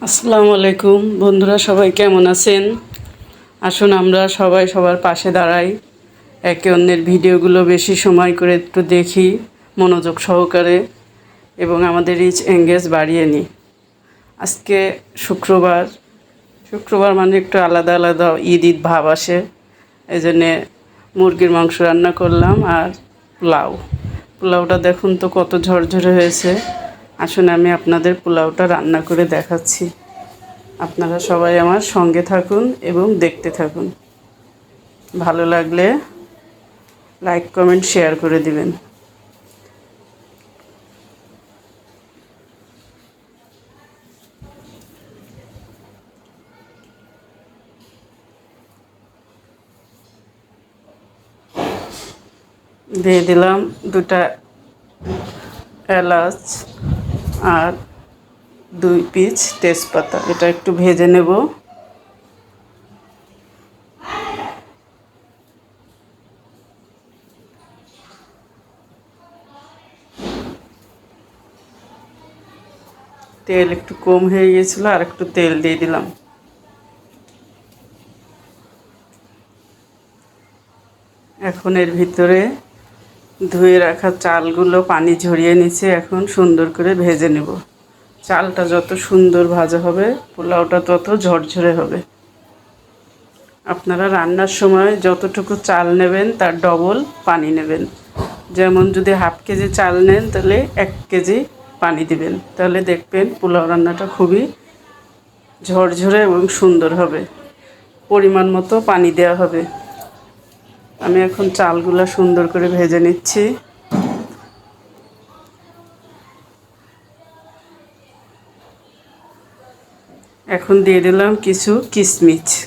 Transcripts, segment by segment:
আসসালামু আলাইকুম বন্ধুরা, সবাই কেমন আছেন? আসুন আমরা সবাই সবার পাশে দাঁড়াই, একে অন্যের ভিডিওগুলো বেশি সময় করে একটু দেখি মনোযোগ সহকারে এবং আমাদের রিচ এঙ্গেজ বাড়িয়ে নিই। আজকে শুক্রবার মানে একটু আলাদা আলাদা ঈদ ভাব আসে, এই জন্যে মুরগির মাংস রান্না করলাম আর পোলাওটা দেখুন তো কত ঝরঝরে হয়েছে। আসুন আমি আপনাদের পোলাওটা রান্না করে দেখাচ্ছি। আপনারা সবাই আমার সঙ্গে থাকুন এবং দেখতে থাকুন। ভালো লাগলে লাইক কমেন্ট শেয়ার করে দিবেন। দিয়ে দিলাম 2টা এলাচ আর 2 পিস তেজপাতা। এটা একটু ভেজে নেব। তেল একটু কম হয়ে গিয়েছিল, আর একটু তেল দিয়ে দিলাম। এখন এর ভিতরে ধুয়ে রাখা চালগুলো পানি ঝরিয়ে নিচ্ছে, এখন সুন্দর করে ভেজে নেব। চালটা যত সুন্দর ভাজা হবে পোলাওটা তত ঝরঝরে হবে। আপনারা রান্নার সময় যতটুকু চাল নেবেন তার ডবল পানি নেবেন। যেমন যদি হাফ কেজি চাল নেন তাহলে 1 কেজি পানি দিবেন, তাহলে দেখবেন পোলাও রান্নাটা খুবই ঝরঝরে এবং সুন্দর হবে। পরিমাণ মতো পানি দেওয়া হবে। আমি এখন চালগুলো সুন্দর করে ভেজে নিচ্ছি। এখন দিয়ে দিলাম কিছু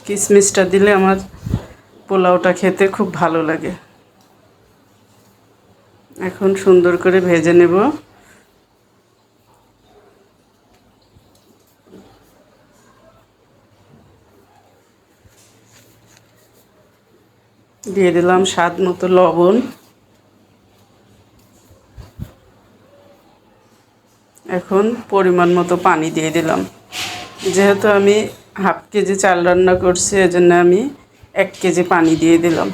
কিশমিশটা দিলে আমার পোলাওটা খেতে খুব ভালো লাগে। এখন সুন্দর করে ভেজে নেব। দিয়ে দিলাম স্বাদ মতো লবণ। এখন পরিমাণ মতো পানি দিয়ে দিলাম। যেহেতু আমি হাফ কেজি চাল রান্না করছি, এজন্য আমি 1 কেজি পানি দিয়ে দিলাম।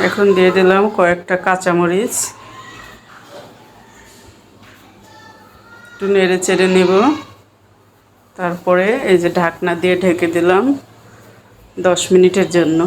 এখন দিয়ে দিলাম কয়েকটা কাঁচামরিচ। একটু নেড়ে চেড়ে নেব। তারপরে এই যে ঢাকনা দিয়ে ঢেকে দিলাম 10 মিনিটের জন্য।